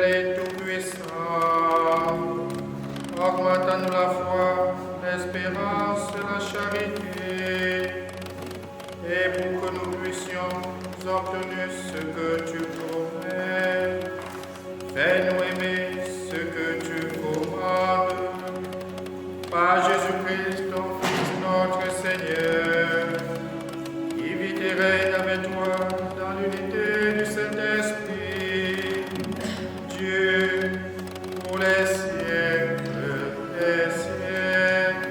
éternel et tout-puissant, augmente-nous la foi, l'espérance et la charité, et pour que nous puissions obtenir ce que tu promets, fais-nous aimer ce que tu commandes. Par Jésus-Christ, ton Fils, notre Seigneur, qui vit et règne avec toi dans l'unité du Saint-Esprit, Dieu, pour les siècles des siècles.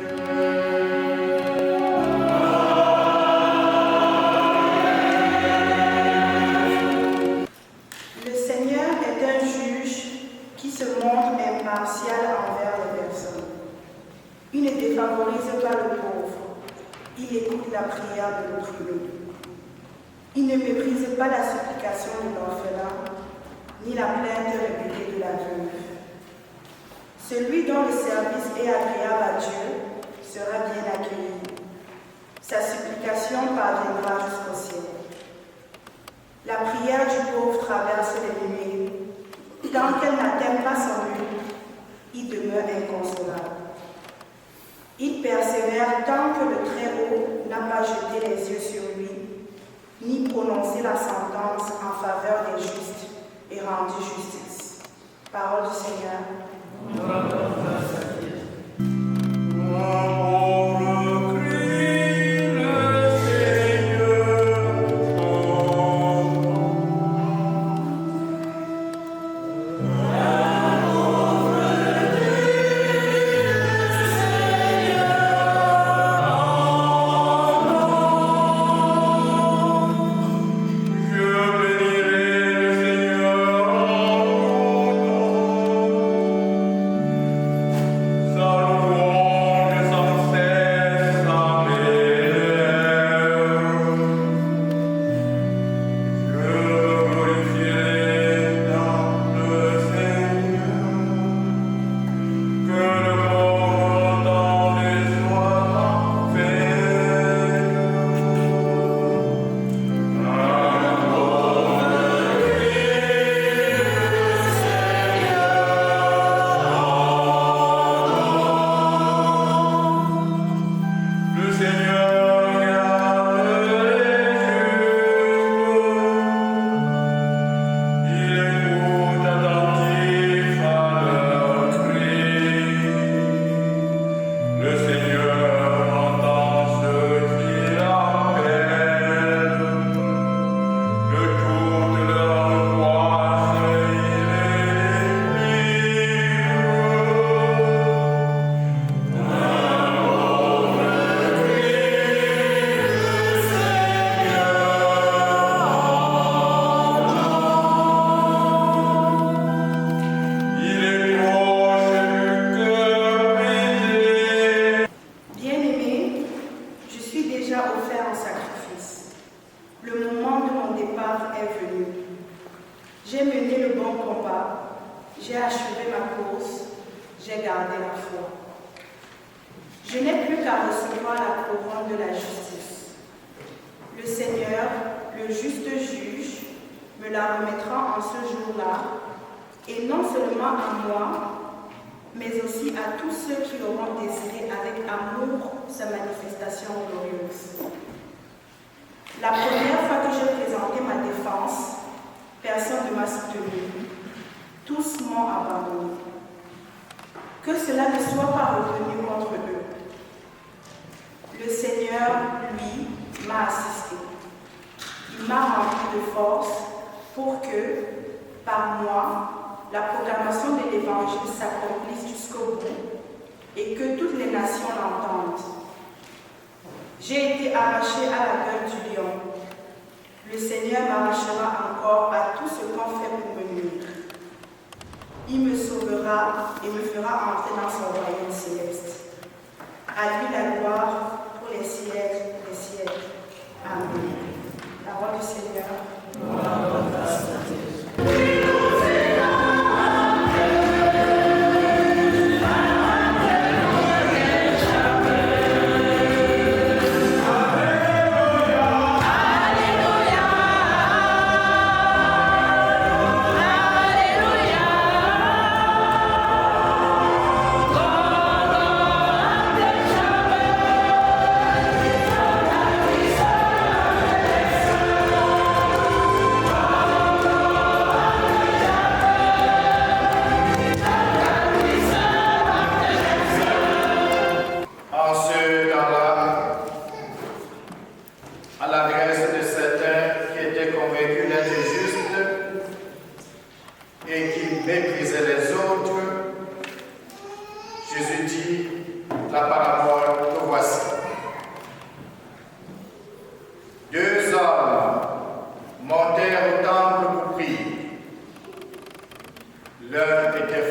Le Seigneur est un juge qui se montre impartial envers les personnes. Il ne défavorise pas le pauvre. Il écoute la prière de l'opprimé. Il ne méprise pas la supplication de l'orphelin, ni la plainte répétée de la veuve. Celui dont le service est agréable à Dieu sera bien accueilli. Sa supplication parviendra jusqu'au ciel. La prière du pauvre traverse les nuées. Tant qu'elle n'atteint pas son but, il demeure inconsolable. Il persévère tant que le Très-Haut n'a pas jeté les yeux sur lui, ni prononcé la sentence en faveur des justes et rendu justice. Parole du Seigneur. Alléluia.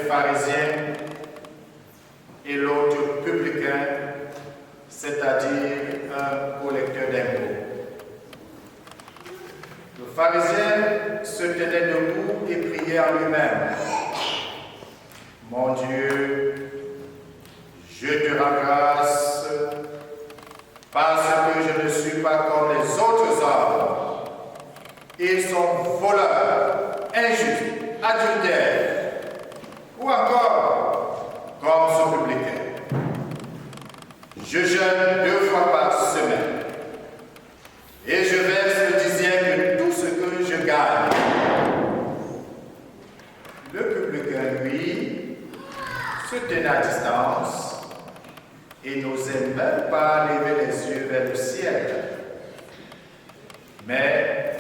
pharisien et l'autre publicain, c'est-à-dire un collecteur d'impôts. Le pharisien se tenait debout et priait en lui-même. Mon Dieu, je te rends grâce parce que je ne suis pas comme les autres hommes. Ils sont voleurs, injustes, adultères, ou encore comme ce publicain. Je jeûne 2 fois par semaine et je verse le dixième de tout ce que je gagne. Le publicain, lui, se tenait à distance et n'osait même pas lever les yeux vers le ciel. Mais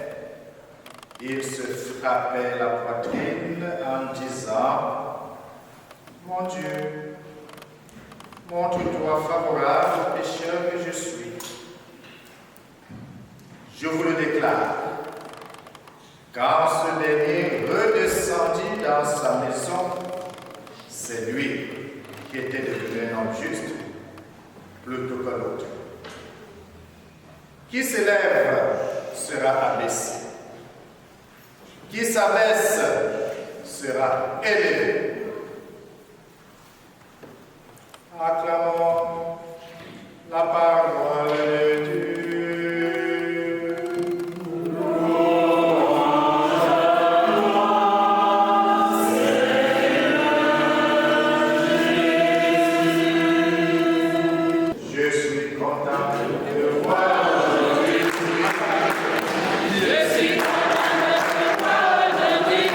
il se frappait la poitrine en disant « Mon Dieu, montre-toi favorable au pécheur que je suis. Je vous le déclare, quand ce dernier redescendit dans sa maison, c'est lui qui était devenu un homme juste plutôt que l'autre. Qui s'élève sera abaissé. Qui s'abaisse sera élevé. Acclamons la parole de Dieu. Je suis content de voir aujourd'hui. Je suis content de voir aujourd'hui.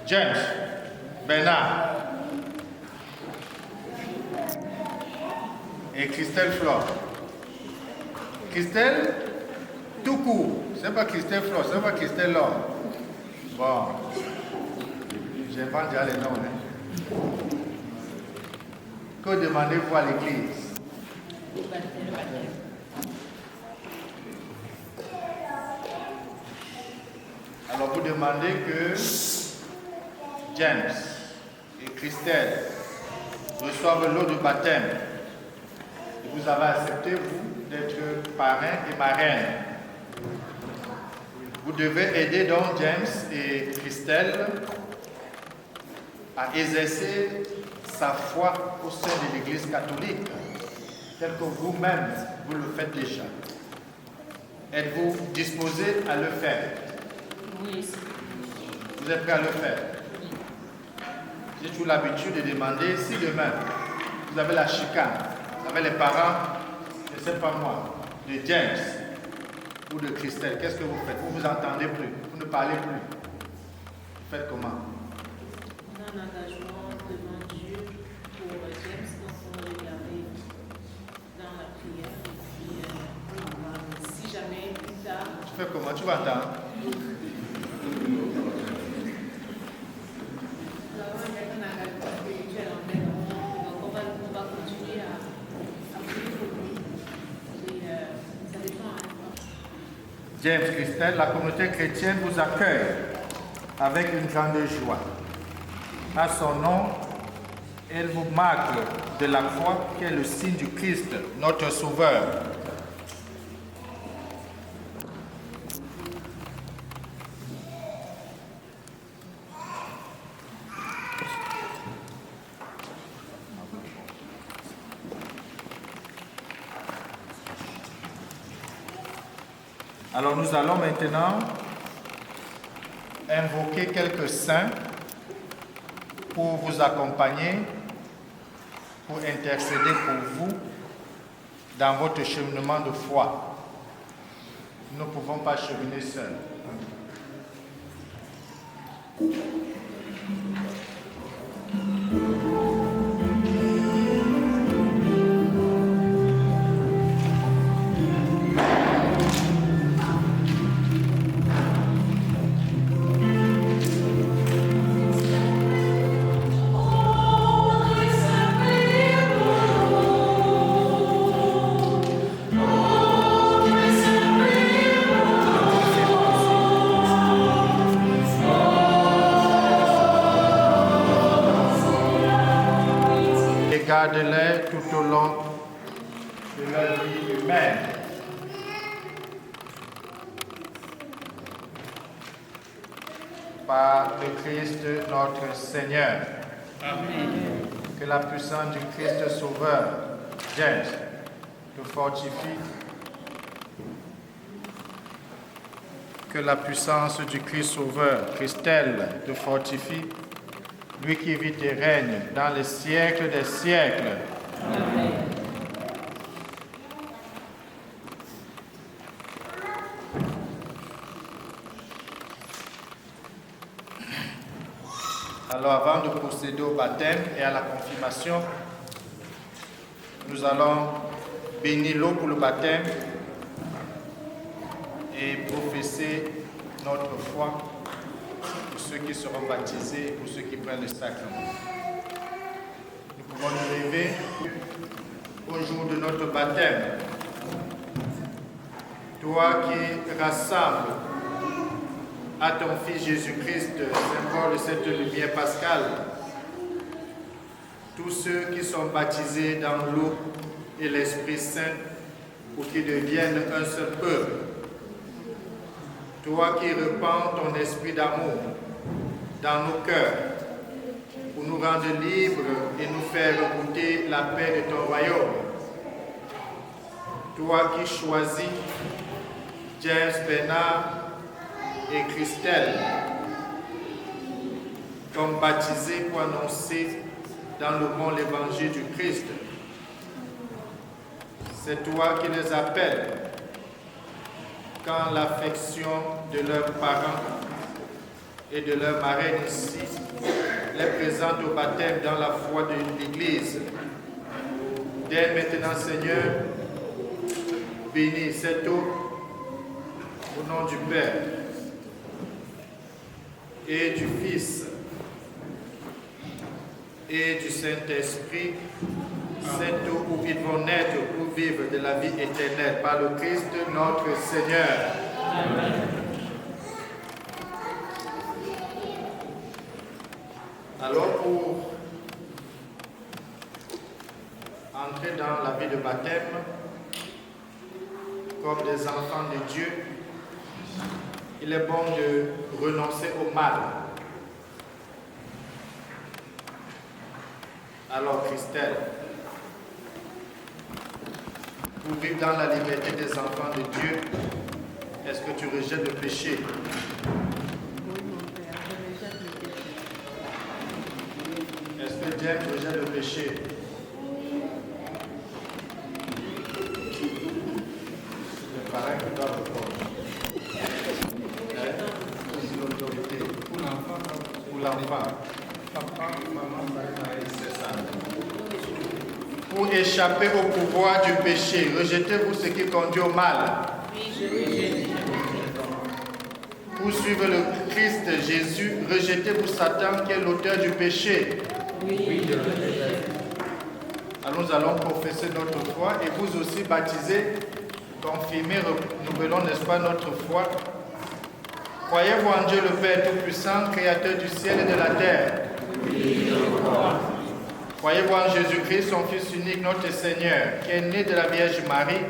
James, Bernard et Christelle Flore. Christelle, tout court. C'est pas Christelle Flore, c'est pas Christelle Laure. Bon, j'invente déjà les noms. Que demandez-vous à l'église? Alors vous demandez que James et Christelle reçoivent l'eau de baptême. Et vous avez accepté, vous, d'être parrain et marraine. Vous devez aider donc James et Christelle à exercer sa foi au sein de l'Église catholique, tel que vous-même, vous le faites déjà. Êtes-vous disposé à le faire? Oui. Vous êtes prêt à le faire? J'ai toujours l'habitude de demander si demain vous avez la chicane, vous avez les parents, je ne sais pas moi, de James ou de Christelle, qu'est-ce que vous faites? Vous ne vous entendez plus, vous ne parlez plus. Vous faites comment? On un engagement devant Dieu pour James, donc on va le garder dans la prière. Et puis, si jamais plus tard, Tu fais comment? Tu vas attendre? nous avons un engagement spirituel en fait, donc on va continuer à prier pour lui. Et ça dépend. James, Christelle, la communauté chrétienne vous accueille avec une grande joie. À son nom, elle vous marque de la croix qui est le signe du Christ, notre Sauveur. Alors nous allons maintenant invoquer quelques saints pour vous accompagner, pour intercéder pour vous dans votre cheminement de foi. Nous ne pouvons pas cheminer seuls. Garde-les tout au long de leur vie humaine. Par le Christ notre Seigneur. Amen. Que la puissance du Christ Sauveur, James, te fortifie. Que la puissance du Christ Sauveur, Christelle, te fortifie. Lui qui vit et règne dans les siècles des siècles. Amen. Alors avant de procéder au baptême et à la confirmation, nous allons bénir l'eau pour le baptême et professer notre foi pour ceux qui seront baptisés et pour ceux qui prennent le sacrement. Nous pouvons nous lever au jour de notre baptême. Toi qui rassembles à ton Fils Jésus-Christ, symbole de cette lumière pascale, tous ceux qui sont baptisés dans l'eau et l'Esprit Saint pour qu'ils deviennent un seul peuple. Toi qui répands ton esprit d'amour dans nos cœurs pour nous rendre libres et nous faire goûter la paix de ton royaume. Toi qui choisis James, Bernard et Christelle comme baptisés pour annoncer dans le monde l'évangile du Christ. C'est toi qui les appelles quand l'affection de leurs parents et de leurs marraines ici les présente au baptême dans la foi de l'Église. Dès maintenant, Seigneur, bénis cette eau au nom du Père et du Fils et du Saint-Esprit, cette eau où ils vont naître pour vivre de la vie éternelle par le Christ notre Seigneur. Amen. Alors pour entrer dans la vie de baptême comme des enfants de Dieu, il est bon de renoncer au mal. Alors Christelle, pour vivre dans la liberté des enfants de Dieu, est-ce que tu rejettes le péché? Oui, mon Père, je rejette le péché. Est-ce que James rejette le péché? Le parrain qui doit répondre. Pour l'autorité. Pour l'enfant. Pour échapper au pouvoir du péché, rejetez-vous ce qui conduit au mal. Pour suivre le Christ Jésus, rejetez-vous Satan qui est l'auteur du péché. Alors nous allons confesser notre foi et vous aussi baptiser, confirmer, renouvelons, n'est-ce pas, notre foi. Croyez-vous en Dieu le Père Tout-Puissant, Créateur du ciel et de la terre? Oui, je crois. Croyez-vous en Jésus-Christ, son Fils unique, notre Seigneur, qui est né de la Vierge Marie,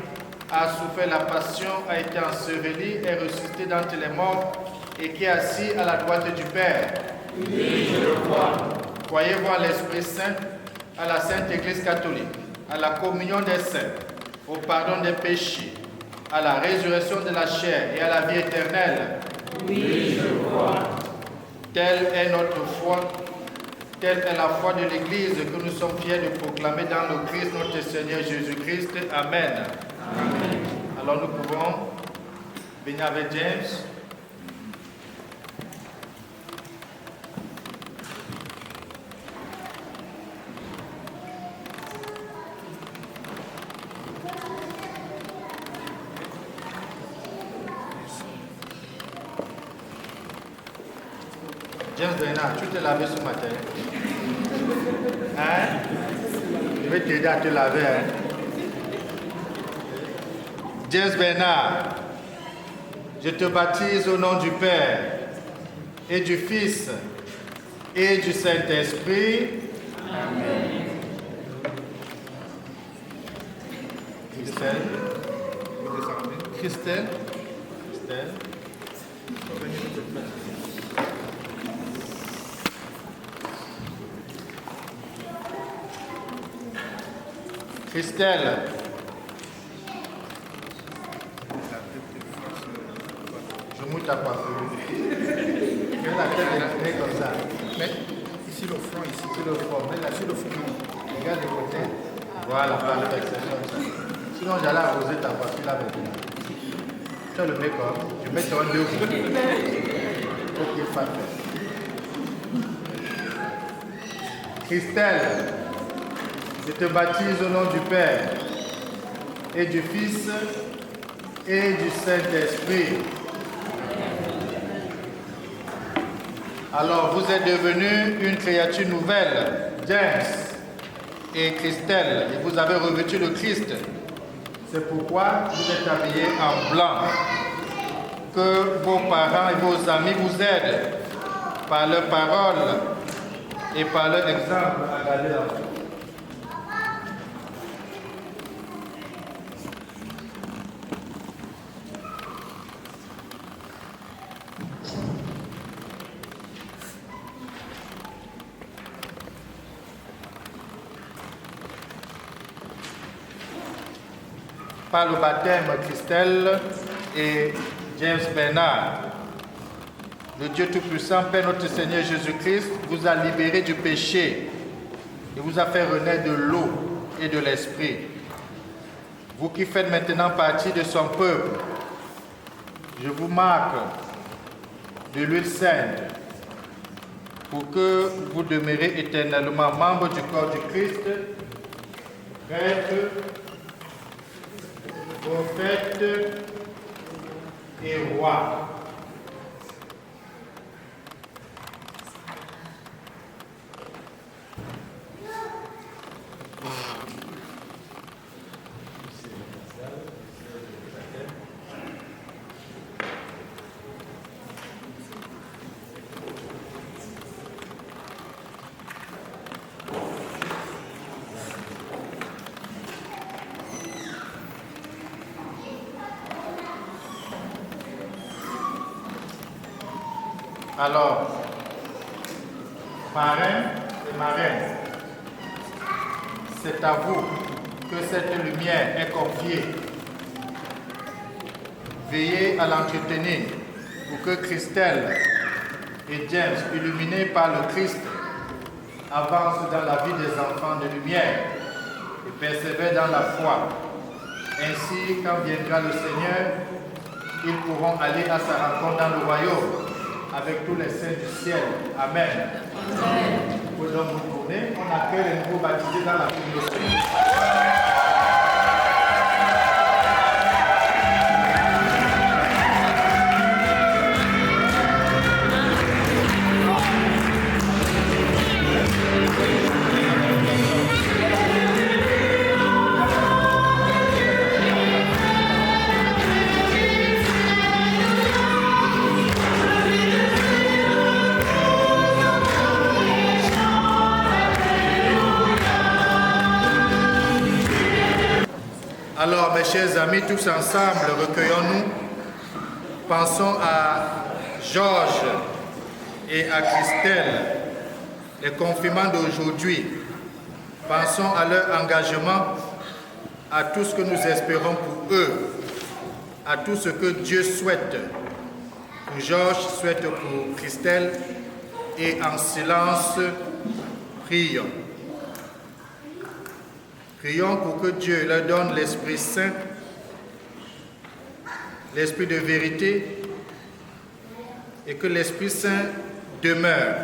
a souffert la passion, a été enseveli, est ressuscité d'entre les morts et qui est assis à la droite du Père? Oui, je le crois. Croyez-vous en l'Esprit Saint, à la Sainte Église catholique, à la communion des saints, au pardon des péchés, à la résurrection de la chair et à la vie éternelle? Oui, je le crois. Telle est notre foi, telle est la foi de l'Église que nous sommes fiers de proclamer dans le Christ notre Seigneur Jésus-Christ. Amen. Amen. Alors nous pouvons venir avec James. James Bernard, tu t'es lavé ce matin? Hein? Je vais t'aider à te laver. Hein? James Bernard, je te baptise au nom du Père et du Fils et du Saint-Esprit. Amen. Christelle. Christelle. Christelle. Christelle. Je mouille ta coiffure. Mets la tête inclinée comme ça. Mets ici le front, ici. Sur le front. Mets la sur le front. Regarde le côté. Voilà, parfait. C'est comme ça. Sinon, j'allais arroser ta coiffure là maintenant. Tu as le make-up. Je mets ton deux coups. Ok, parfait. Christelle. Je te baptise au nom du Père et du Fils et du Saint-Esprit. Alors, vous êtes devenus une créature nouvelle, James et Christelle, et vous avez revêtu le Christ. C'est pourquoi vous êtes habillés en blanc. Que vos parents et vos amis vous aident par leurs paroles et par leur exemple à garder la foi. Par le baptême, Christelle et James Bernard, le Dieu Tout-Puissant, Père notre Seigneur Jésus-Christ, vous a libéré du péché et vous a fait renaître de l'eau et de l'esprit. Vous qui faites maintenant partie de son peuple, je vous marque de l'huile sainte pour que vous demeurez éternellement membres du corps du Christ, prêtre, prophète et roi. Alors, parrain et marraine, c'est à vous que cette lumière est confiée. Veillez à l'entretenir pour que Christelle et James, illuminés par le Christ, avancent dans la vie des enfants de lumière et persévèrent dans la foi. Ainsi, quand viendra le Seigneur, ils pourront aller à sa rencontre dans le royaume avec tous les saints du ciel. Amen. Amen. pouvez donc vous tourner. On accueille les nouveaux baptisés dans la communauté. Alors, mes chers amis, tous ensemble, recueillons-nous. Pensons à Georges et à Christelle, les confirmants d'aujourd'hui. Pensons à leur engagement, à tout ce que nous espérons pour eux, à tout ce que Dieu souhaite pour Georges, souhaite pour Christelle, et en silence, prions. Prions pour que Dieu leur donne l'Esprit Saint, l'Esprit de vérité, et que l'Esprit Saint demeure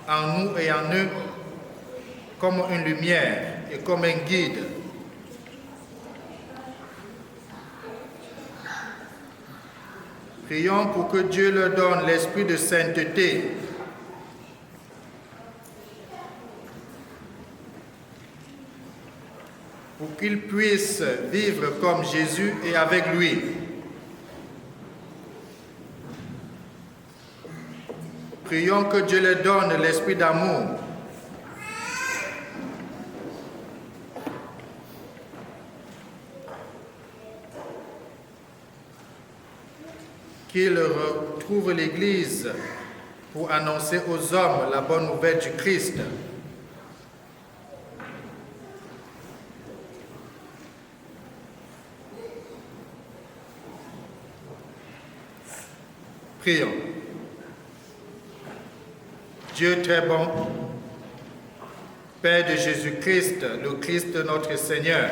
en nous et en eux comme une lumière et comme un guide. Prions pour que Dieu leur donne l'Esprit de sainteté, pour qu'ils puissent vivre comme Jésus et avec lui. Prions que Dieu leur donne l'esprit d'amour, qu'ils retrouvent l'Église pour annoncer aux hommes la bonne nouvelle du Christ. Prions. Dieu très bon, Père de Jésus-Christ, le Christ notre Seigneur,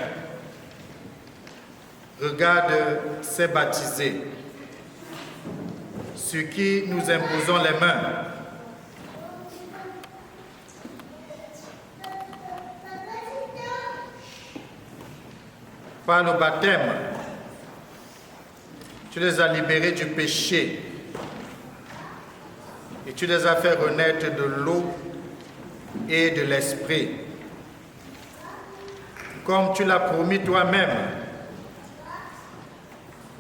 regarde ces baptisés, sur qui nous imposons les mains. Par le baptême, tu les as libérés du péché et tu les as fait renaître de l'eau et de l'esprit. Comme tu l'as promis toi-même,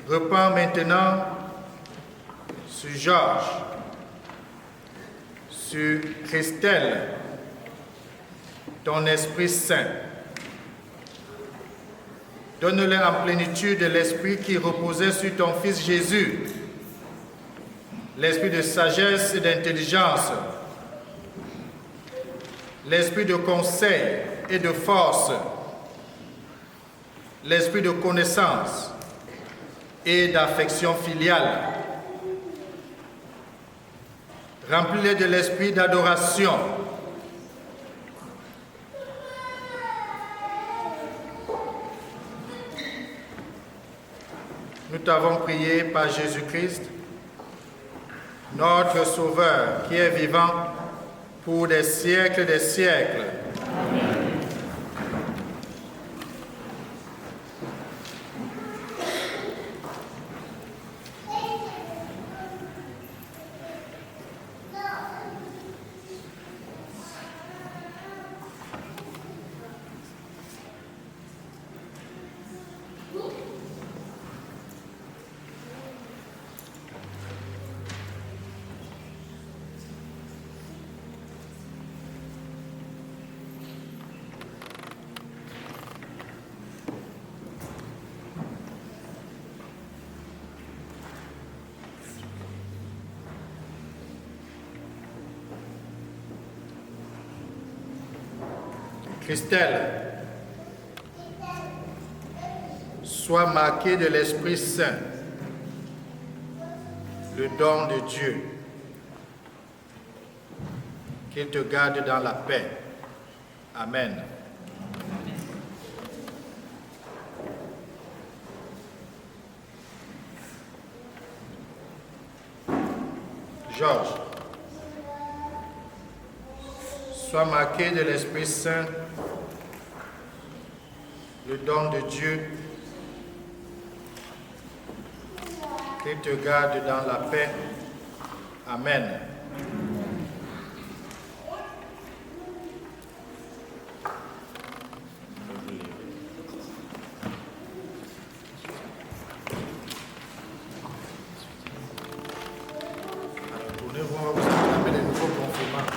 reprends maintenant sur Georges, sur Christelle, ton Esprit Saint. Donne-leur en plénitude l'esprit qui reposait sur ton Fils Jésus, l'esprit de sagesse et d'intelligence, l'esprit de conseil et de force, l'esprit de connaissance et d'affection filiale. Remplis-les de l'esprit d'adoration. Nous t'avons prié par Jésus-Christ, notre Sauveur, qui est vivant pour des siècles des siècles. Amen. Christelle, sois marquée de l'Esprit Saint, le don de Dieu, qu'il te garde dans la paix. Amen. Georges, Sois marqué de l'Esprit Saint, le don de Dieu, qu'il te garde dans la paix. Amen. Tournez-vous, vous avez les nouveaux confirmants.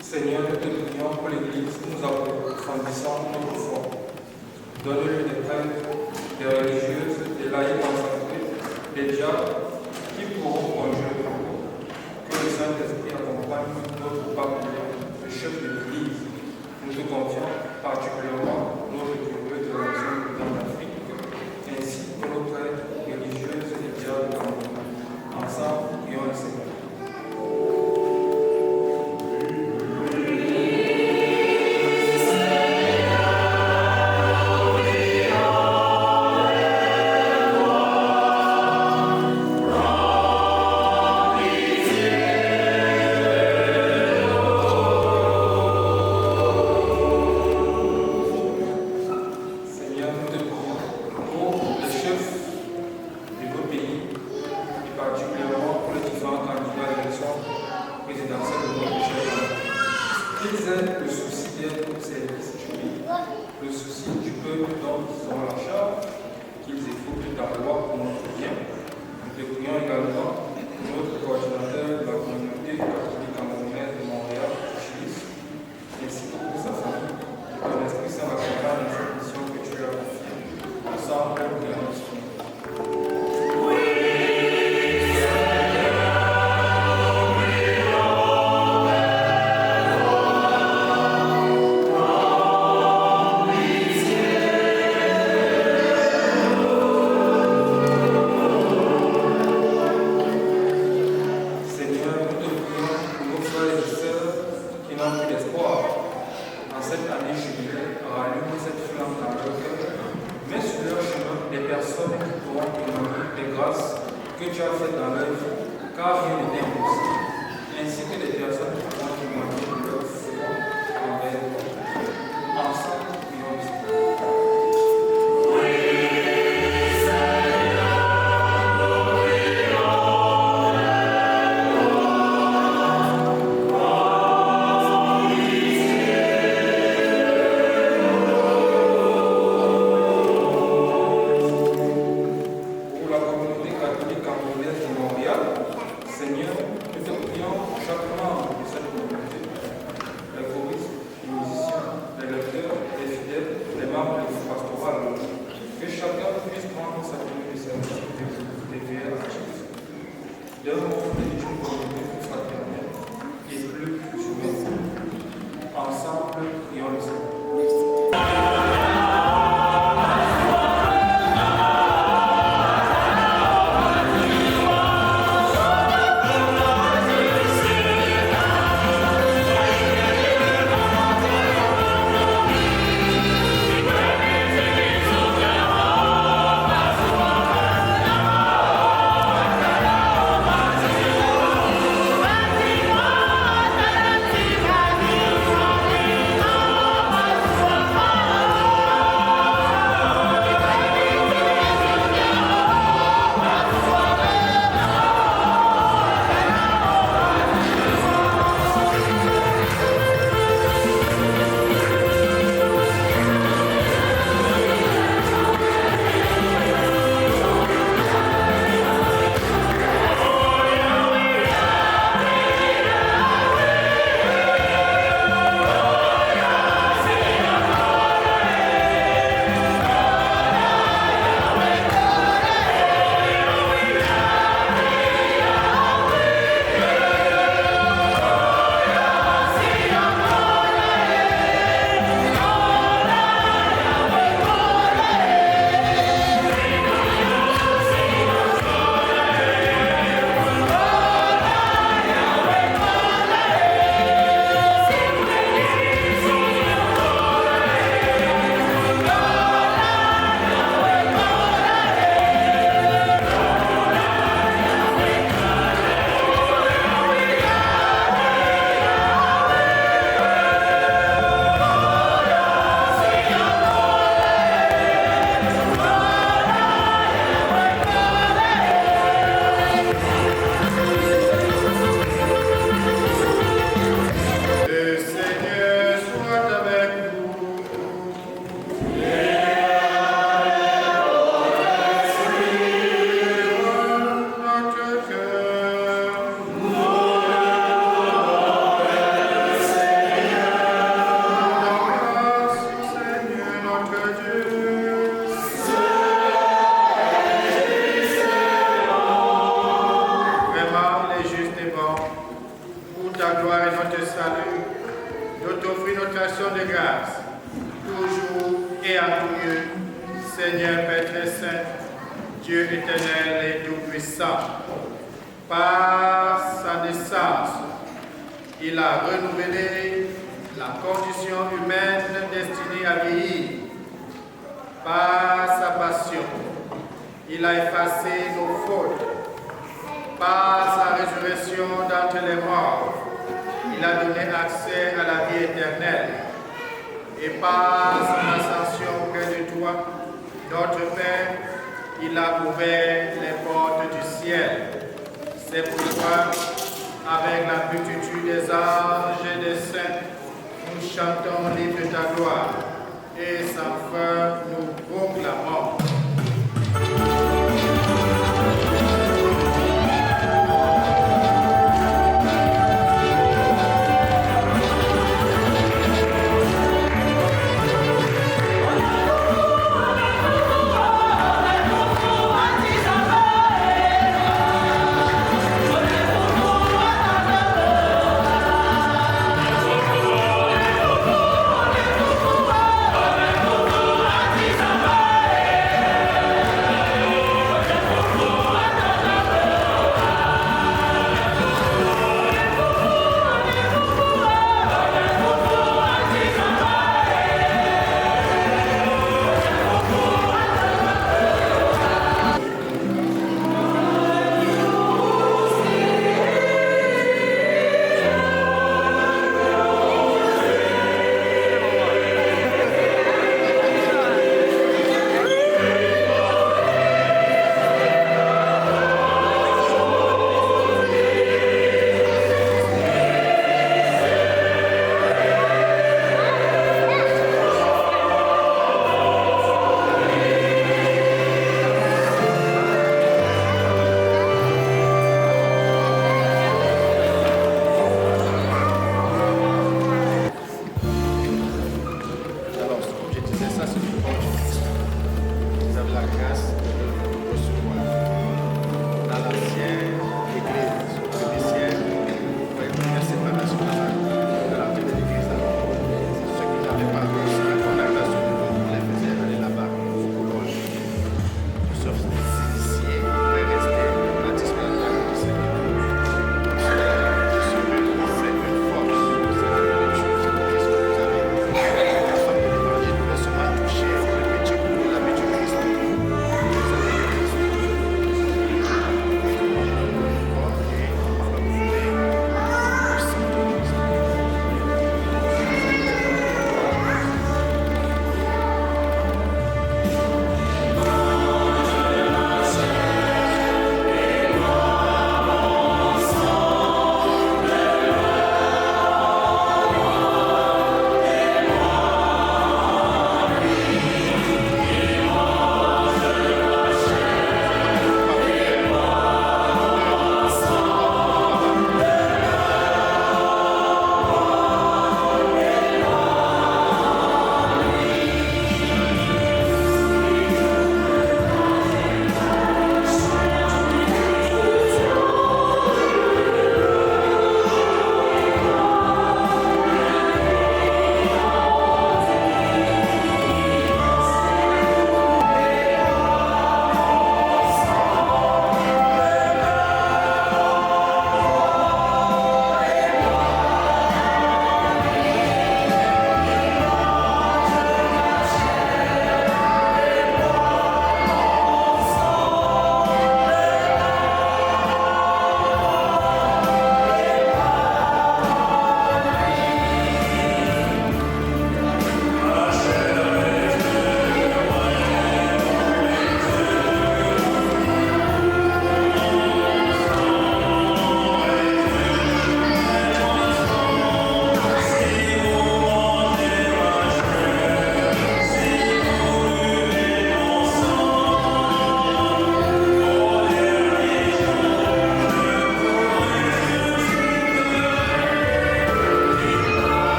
Seigneur, nous te prions pour l'Église que nous approfondissons notre foi. Donne-lui des prêtres, des religieuses, des laïcs consacrés, des diacres qui pourront conduire le travaux. Que le Saint-Esprit accompagne notre pape, le chef de l'Église. Nous te confions particulièrement notre curieux de la nation dans l'Afrique, ainsi que nos prêtres, religieuses et diacres camerounais. Ensemble, prions le Seigneur. Seigneur, nous te prions pour les chefs de nos pays et particulièrement pour les différents candidats à l'élection présidentielle de notre cher pays. Qu'ils aient le souci d'être au service du pays, le souci du peuple dont ils ont la charge, qu'ils écoutent ta loi pour notre bien. Nous te prions également pour notre coordinateur de la communauté catholique camerounaise de Montréal, Chilis, ainsi que pour sa famille. Que ton Esprit Saint l'accompagne dans cette mission que tu lui as confiée. Ensemble, prions le Seigneur. Seigneur, nous te prions pour nos frères et sœurs qui n'ont plus d'espoir. En cette année jubilaire, rallume cette flamme dans leur cœur. Mets sur leur chemin des personnes qui pourront témoigner des grâces que tu as faites dans leur vie, car rien n'est impossible, ainsi que des personnes qui pourront témoigner de leur foi envers toi. Ensemble, prions le Seigneur. Pour la communauté catholique camerounaise de Montréal, Seigneur, nous te prions pour chaque membre de cette communauté, les choristes, les musiciens, les lecteurs, les fidèles, les membres du pastoral, que chacun puisse prendre sa tenue de service de prière active, d'un monde et d'une communauté plus fraternelle et plus humaine. Ensemble, prions le Seigneur. Thank you. ta gloire et notre salut, nous t'offrir notre action de grâce, toujours et à tout lieu, Seigneur Père très saint, Dieu éternel et tout-puissant. Par sa naissance, il a renouvelé la condition humaine destinée à vieillir. Par sa passion, il a effacé nos fautes. Par sa résurrection d'entre les morts, il a donné accès à la vie éternelle. Et par son ascension auprès de toi, notre Père, il a ouvert les portes du ciel. C'est pourquoi, avec la multitude des anges et des saints, nous chantons l'hymne de ta gloire et sans fin nous proclamons. Alléluia.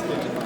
Verset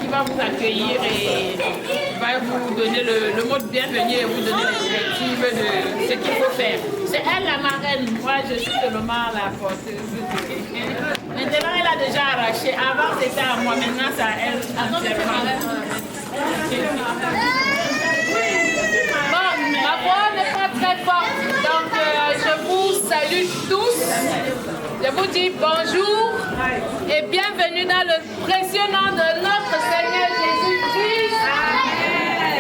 qui va vous accueillir et va vous donner le mot de bienvenue et vous donner les directives de ce qu'il faut faire. C'est elle la marraine, moi je suis seulement la porteuse. Maintenant elle a déjà arraché, avant c'était à moi, maintenant c'est à elle entièrement. Bon, ma voix n'est pas très forte, donc je vous salue tous. Je vous dis bonjour et bienvenue dans le précieux nom de notre Seigneur Jésus-Christ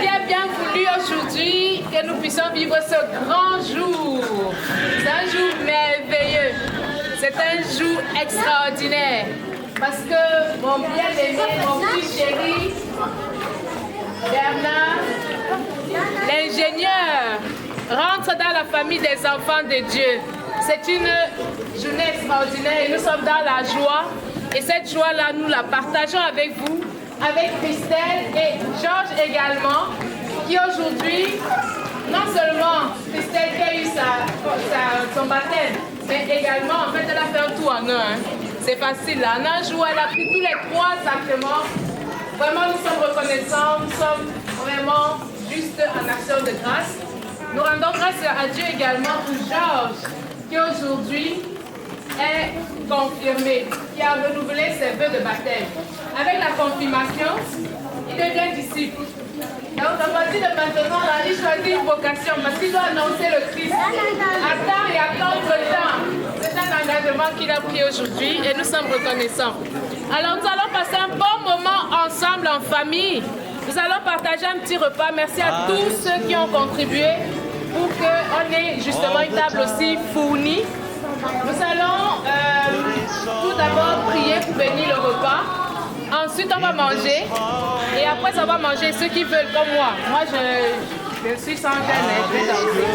qui a bien voulu aujourd'hui que nous puissions vivre ce grand jour. C'est un jour merveilleux, c'est un jour extraordinaire parce que mon bien-aimé, mon petit chéri, Bernard, l'ingénieur, rentre dans la famille des enfants de Dieu. C'est une journée extraordinaire et nous sommes dans la joie. Et cette joie-là, nous la partageons avec vous, avec Christelle et Georges également, qui aujourd'hui, non seulement Christelle qui a eu son baptême, mais également, en fait, elle a fait un tout en un. Hein. C'est facile, là. En un jour, elle a pris tous les 3 sacrements. Vraiment, nous sommes reconnaissants, nous sommes vraiment juste en action de grâce. Nous rendons grâce à Dieu également pour Georges, qui aujourd'hui est confirmé, qui a renouvelé ses vœux de baptême. Avec la confirmation, il devient disciple. Donc à partir de maintenant, il choisit une vocation parce qu'il doit annoncer le Christ à temps et à contre-temps. C'est un engagement qu'il a pris aujourd'hui et nous sommes reconnaissants. Alors nous allons passer un bon moment ensemble en famille. Nous allons partager un petit repas. Merci à tous ceux qui ont contribué pour qu'on ait justement une table aussi fournie. Nous allons tout d'abord prier pour bénir le repas. Ensuite, on va manger. Et après avoir mangé, ceux qui veulent comme moi. Moi, je suis sans gêne, je vais danser.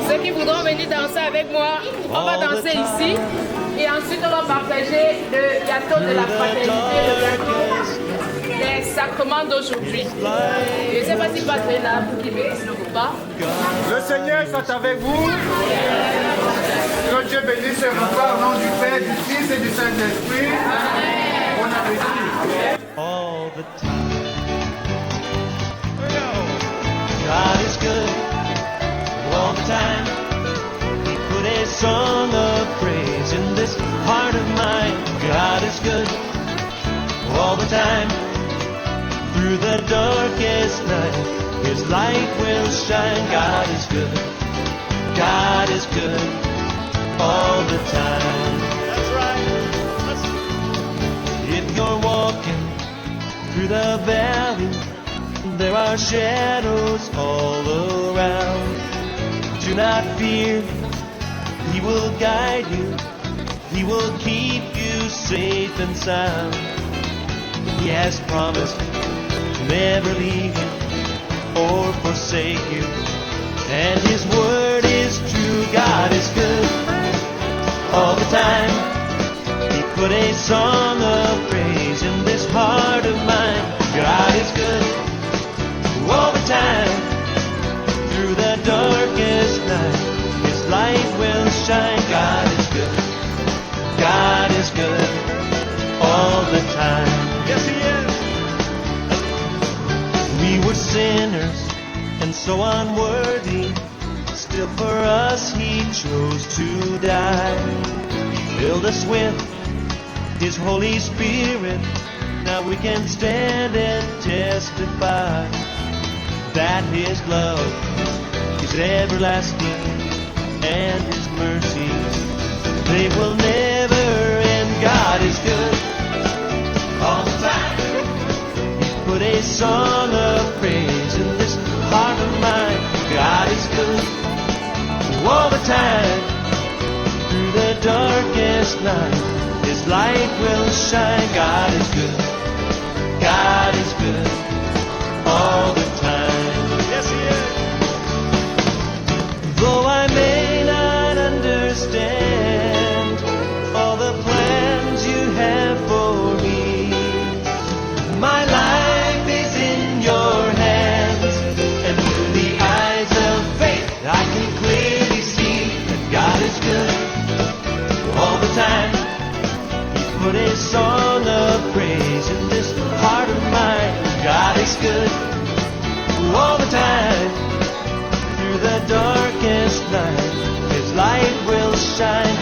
Ceux qui voudront venir danser avec moi, on va danser ici. Et ensuite, on va partager le gâteau de la fraternité, le gâteau des sacrements d'aujourd'hui. Je ne sais pas si Patrick est là pour qu'il bénisse le repas. Le Seigneur soit avec vous. Que Dieu bénisse ce repas au nom du Père, du Fils et du Saint-Esprit. Bon appétit. All the time. God is good all the time. He put a song of praise in this heart of mine. God is good all the time. Through the darkest night, His light will shine. God is good. God is good all the time. That's right. If you're walking through the valley, there are shadows all around. Do not fear, He will guide you. He will keep you safe and sound. He has promised to never leave you or forsake you. And His word is true. God is good all the time. He put a song of praise in this heart of mine. God is good all the time. Through the darkest night, His light will shine. God is good. God is good all the time. Yes, He is. We were sinners and so unworthy. Still for us He chose to die. He filled us with His Holy Spirit. Now we can stand and testify that His love is everlasting and His mercies, they will never end. God is good all the time. He put a song of praise in this heart of mine. God is good all the time. Through the darkest night, His light will shine. God is good. God is good all the time. Yes, He is. Though I may not understand all the plans You have for me, my life is in Your hands, and through the eyes of faith I can clearly see that God is good all the time. He put a song of praise in this darkest night, His light will shine.